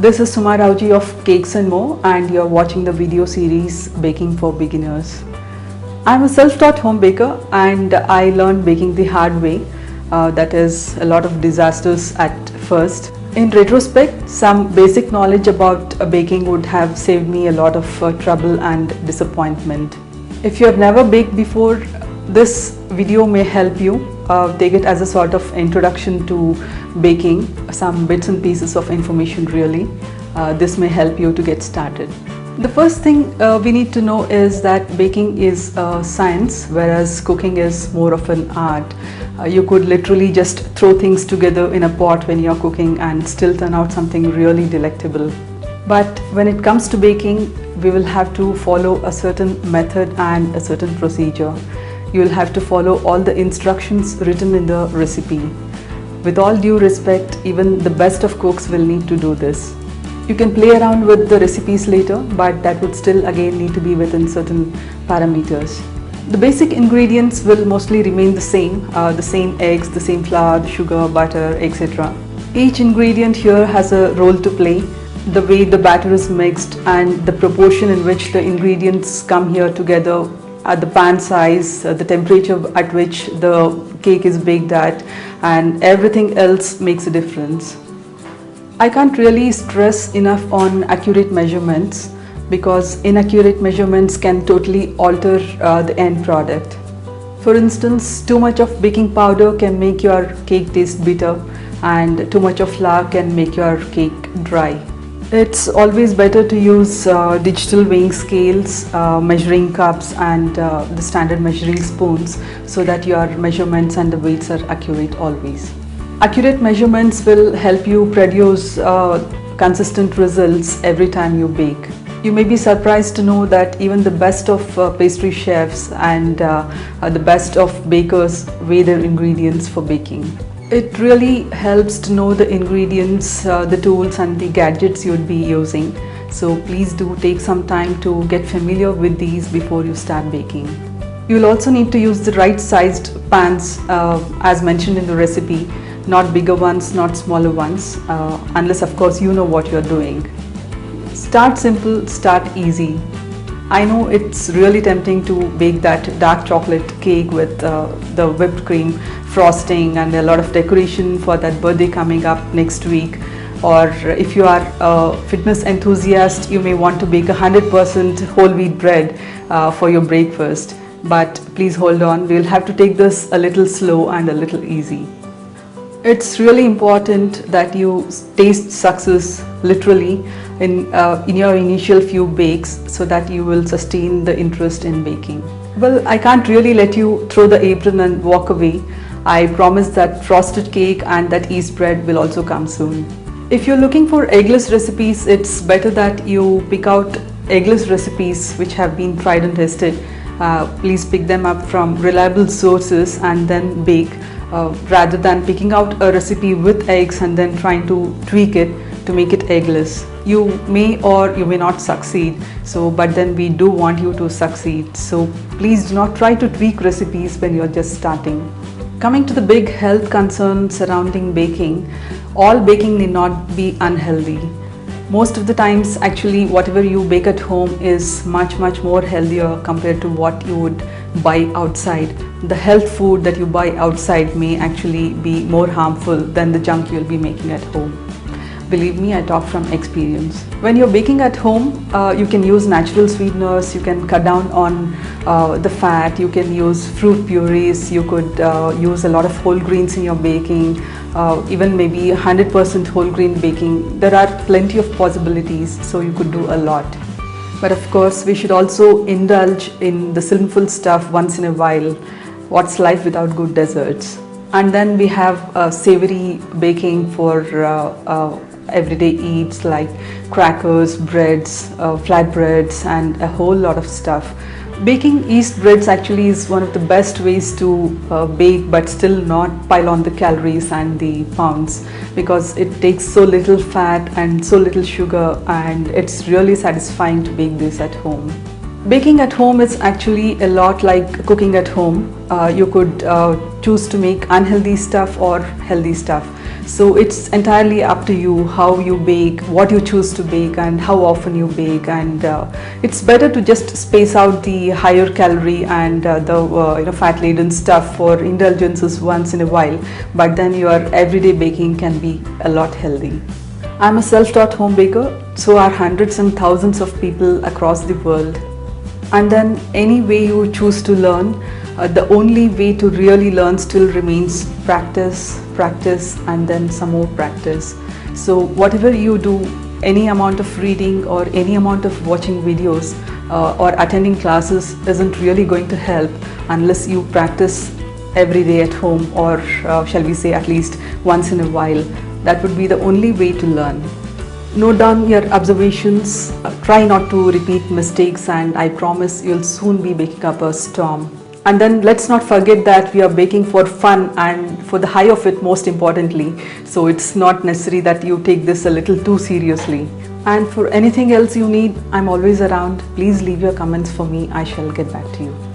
This is Suma Rowjee of Cakes and More, and you're watching the video series Baking for Beginners. I'm a self-taught home baker and I learned baking the hard way. That is a lot of disasters at first. In retrospect, some basic knowledge about baking would have saved me a lot of trouble and disappointment. If you have never baked before, this video may help you. Take it as a sort of introduction to baking, some bits and pieces of information really. This may help you to get started. The first thing we need to know is that baking is a science, whereas cooking is more of an art. You could literally just throw things together in a pot when you're cooking and still turn out something really delectable. But when it comes to baking, we will have to follow a certain method and a certain procedure. You will have to follow all the instructions written in the recipe. With all due respect, even the best of cooks will need to do this. You can play around with the recipes later, but that would still again need to be within certain parameters. The basic ingredients will mostly remain the same eggs, the same flour, the sugar, butter, etc. Each ingredient here has a role to play. The way the batter is mixed and the proportion in which the ingredients come here together, at the pan size, the temperature at which the cake is baked at, and everything else makes a difference. I can't really stress enough on accurate measurements because inaccurate measurements can totally alter the end product. For instance, too much of baking powder can make your cake taste bitter, and too much of flour can make your cake dry. It's always better to use digital weighing scales, measuring cups and the standard measuring spoons so that your measurements and the weights are accurate always. Accurate measurements will help you produce consistent results every time you bake. You may be surprised to know that even the best of pastry chefs and the best of bakers weigh their ingredients for baking. It really helps to know the ingredients, the tools and the gadgets you'd be using. So please do take some time to get familiar with these before you start baking. You'll also need to use the right sized pans as mentioned in the recipe, not bigger ones, not smaller ones, unless of course you know what you're doing. Start simple, start easy. I know it's really tempting to bake that dark chocolate cake with the whipped cream, frosting and a lot of decoration for that birthday coming up next week. Or if you are a fitness enthusiast, you may want to bake 100% whole wheat bread for your breakfast. But please hold on, we'll have to take this a little slow and a little easy. It's really important that you taste success literally in your initial few bakes so that you will sustain the interest in baking. Well, I can't really let you throw the apron and walk away. I promise that frosted cake and that yeast bread will also come soon. If you're looking for eggless recipes, it's better that you pick out eggless recipes which have been tried and tested. Please pick them up from reliable sources and then bake. Rather than picking out a recipe with eggs and then trying to tweak it to make it eggless. You may or you may not succeed, but then we do want you to succeed. So please do not try to tweak recipes when you're just starting. Coming to the big health concern surrounding baking, all baking need not be unhealthy. Most of the times actually whatever you bake at home is much more healthier compared to what you would buy outside. The health food that you buy outside may actually be more harmful than the junk you'll be making at home. Believe me, I talk from experience. When you're baking at home, you can use natural sweeteners, you can cut down on the fat, you can use fruit purees, you could use a lot of whole grains in your baking, even maybe 100% whole grain baking. There are plenty of possibilities, so you could do a lot. But of course, we should also indulge in the sinful stuff once in a while. What's life without good desserts? And then we have savory baking for everyday eats like crackers, breads, flatbreads and a whole lot of stuff. Baking yeast breads actually is one of the best ways to bake but still not pile on the calories and the pounds, because it takes so little fat and so little sugar, and it's really satisfying to bake this at home. Baking at home is actually a lot like cooking at home. You could choose to make unhealthy stuff or healthy stuff. So it's entirely up to you how you bake, what you choose to bake, and how often you bake. And it's better to just space out the higher calorie and the fat-laden stuff for indulgences once in a while. But then your everyday baking can be a lot healthy. I'm a self-taught home baker, so are hundreds and thousands of people across the world. And then any way you choose to learn, the only way to really learn still remains practice, practice, and then some more practice. So whatever you do, any amount of reading or any amount of watching videos or attending classes isn't really going to help unless you practice every day at home, or shall we say at least once in a while. That would be the only way to learn. Note down your observations, try not to repeat mistakes, and I promise you'll soon be baking up a storm. And then let's not forget that we are baking for fun and for the high of it, most importantly. So it's not necessary that you take this a little too seriously. And for anything else you need, I'm always around. Please leave your comments for me. I shall get back to you.